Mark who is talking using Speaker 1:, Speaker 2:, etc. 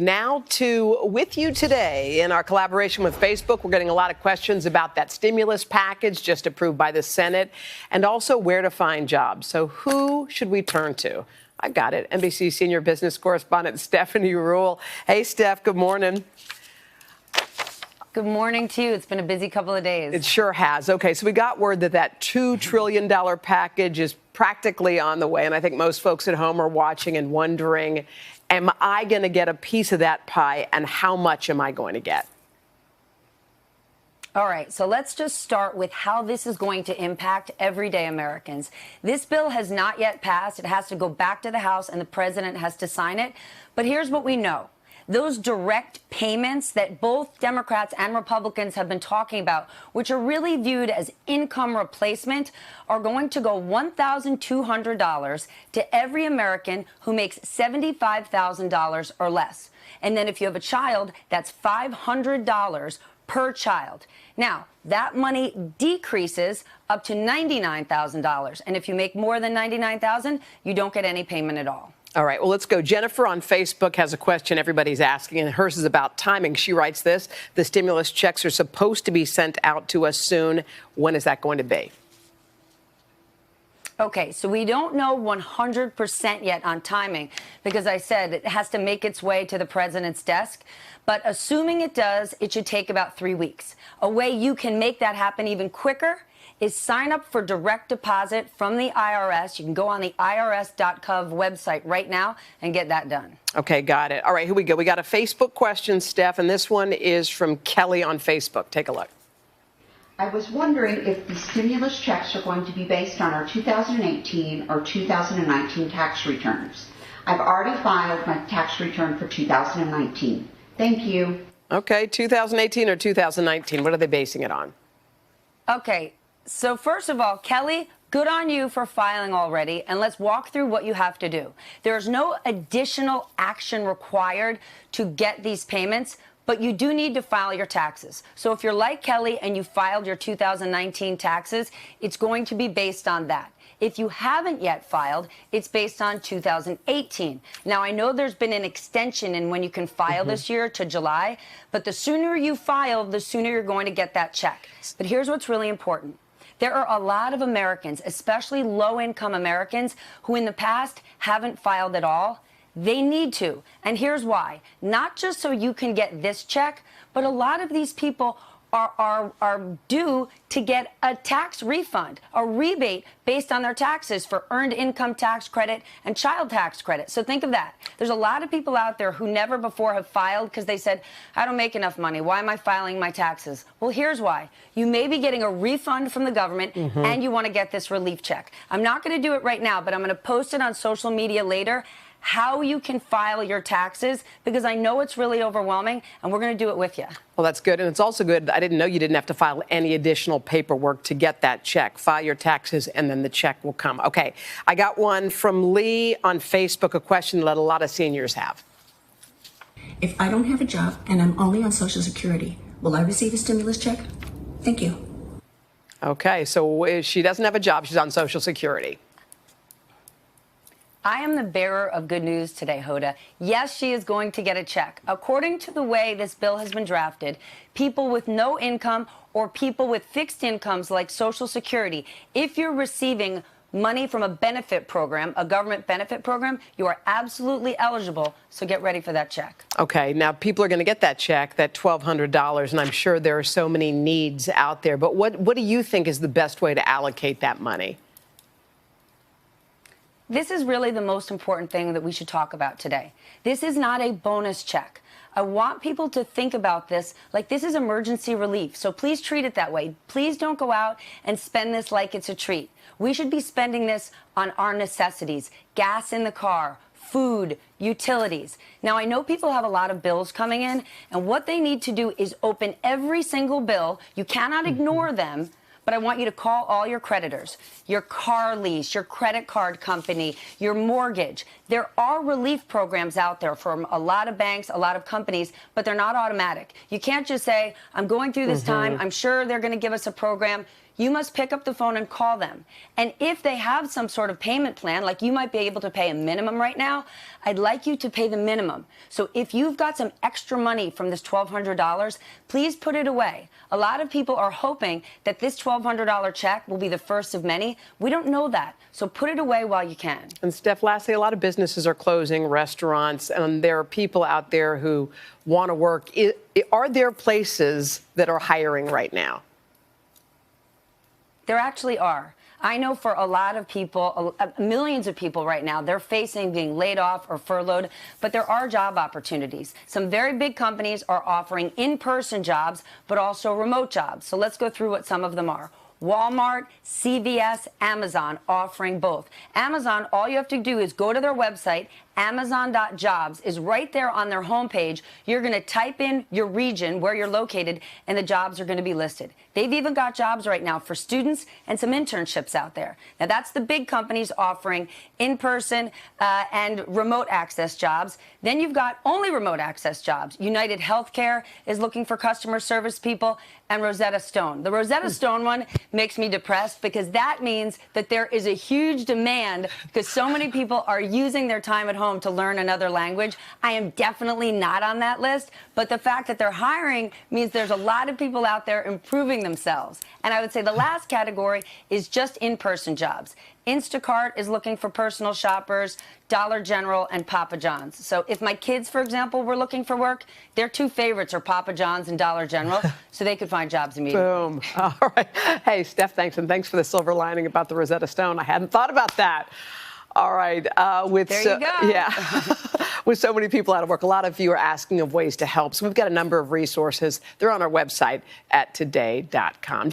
Speaker 1: Now to With You Today. In our collaboration with Facebook, we're getting a lot of questions about that stimulus package just approved by the Senate and also where to find jobs. So who should we turn to? I've got it. NBC senior business correspondent Stephanie Ruhle. Hey, Steph, good morning.
Speaker 2: Good morning to you. It's been a busy couple of days.
Speaker 1: It sure has. Okay, so we got word that $2 trillion package is practically on the way. And I think most folks at home are watching and wondering, am I going to get a piece of that pie, and how much am I going to get?
Speaker 2: All right, so let's just start with how this is going to impact everyday Americans. This bill has not yet passed. It has to go back to the House, and the president has to sign it. But here's what we know. Those direct payments that both Democrats and Republicans have been talking about, which are really viewed as income replacement, are going to go $1,200 to every American who makes $75,000 or less. And then if you have a child, that's $500 per child. Now, that money decreases up to $99,000. And if you make more than $99,000, you don't get any payment at all.
Speaker 1: All right, well, let's go. Jennifer on Facebook has a question everybody's asking, and hers is about timing. She writes this: the stimulus checks are supposed to be sent out to us soon. When is that going to be?
Speaker 2: Okay, so we don't know 100% yet on timing because I said it has to make its way to the president's desk. But assuming it does, it should take about 3 weeks. A way you can make that happen even quicker is sign up for direct deposit from the IRS. You can go on the irs.gov website right now and get that done.
Speaker 1: Okay, got it. All right, here we go. We got a Facebook question, Steph, and this one is from Kelly on Facebook. Take a look.
Speaker 3: I was wondering if the stimulus checks are going to be based on our 2018 or 2019 tax returns. I've already filed my tax return for 2019. Thank you.
Speaker 1: Okay, 2018 or 2019, what are they basing it on?
Speaker 2: Okay. So first of all, Kelly, good on you for filing already, and let's walk through what you have to do. There's no additional action required to get these payments, but you do need to file your taxes. So if you're like Kelly and you filed your 2019 taxes, it's going to be based on that. If you haven't yet filed, it's based on 2018. Now, I know there's been an extension in when you can file this year to July, but the sooner you file, the sooner you're going to get that check. But here's what's really important. There are a lot of Americans, especially low-income Americans, who in the past haven't filed at all. They need to. And here's why. Not just so you can get this check, but a lot of these people are due to get a tax refund, a rebate based on their taxes for earned income tax credit and child tax credit. So think of that. There's a lot of people out there who never before have filed because they said, I don't make enough money. Why am I filing my taxes? Well, here's why. You may be getting a refund from the government and you want to get this relief check. I'm not going to do it right now, but I'm going to post it on social media later, how you can file your taxes, because I know it's really overwhelming, and we're going to do it with you.
Speaker 1: Well, that's good. And it's also good. I didn't know you didn't have to file any additional paperwork to get that check. File your taxes, and then the check will come. Okay. I got one from Lee on Facebook, a question that a lot of seniors have.
Speaker 4: If I don't have a job and I'm only on Social Security, will I receive a stimulus check? Thank you.
Speaker 1: Okay. So if she doesn't have a job, she's on Social Security.
Speaker 2: I am the bearer of good news today, Hoda. Yes, she is going to get a check. According to the way this bill has been drafted, people with no income or people with fixed incomes like Social Security, if you're receiving money from a benefit program, a government benefit program, you are absolutely eligible. So get ready for that check.
Speaker 1: Okay. Now, people are going to get that check, that $1,200, and I'm sure there are so many needs out there. But what do you think is the best way to allocate that money?
Speaker 2: This is really the most important thing that we should talk about today. This is not a bonus check. I want people to think about this like this is emergency relief. So please treat it that way. Please don't go out and spend this like it's a treat. We should be spending this on our necessities, gas in the car, food, utilities. Now, I know people have a lot of bills coming in, and what they need to do is open every single bill. You cannot ignore them. But I want you to call all your creditors, your car lease, your credit card company, your mortgage. There are relief programs out there from a lot of banks, a lot of companies, but they're not automatic. You can't just say, I'm going through this time. I'm sure they're going to give us a program. you must pick up the phone and call them. And if they have some sort of payment plan, like you might be able to pay a minimum right now, I'd like you to pay the minimum. So if you've got some extra money from this $1,200, please put it away. A lot of people are hoping that this $1,200 check will be the first of many. We don't know that. So put it away while you can.
Speaker 1: And Steph, lastly, a lot of businesses are closing, restaurants, and there are people out there who want to work. Are there places that are hiring right now?
Speaker 2: There actually are. I know for a lot of people, millions of people right now, they're facing being laid off or furloughed, but there are job opportunities. Some very big companies are offering in-person jobs, but also remote jobs. So let's go through what some of them are. Walmart, CVS, Amazon offering both. Amazon, all you have to do is go to their website. Amazon.jobs is right there on their homepage. You're going to type in your region, where you're located, and the jobs are going to be listed. They've even got jobs right now for students and some internships out there. Now, that's the big companies offering in-person and remote access jobs. Then you've got only remote access jobs. United Healthcare is looking for customer service people, and Rosetta Stone. The Rosetta Stone one makes me depressed because that means that there is a huge demand because so many people are using their time at home to learn another language. I am definitely not on that list, but the fact that they're hiring means there's a lot of people out there improving themselves. And I would say the last category is just in-person jobs. Instacart is looking for personal shoppers, Dollar General, and Papa John's. So if my kids, for example, were looking for work, their two favorites are Papa John's and Dollar General, so they could find jobs immediately.
Speaker 1: Boom. All right. Hey, Steph, thanks. And thanks for the silver lining about the Rosetta Stone. I hadn't thought about that. All right.
Speaker 2: There you go.
Speaker 1: Yeah. With so many people out of work, a lot of you are asking of ways to help. So we've got a number of resources. They're on our website at today.com.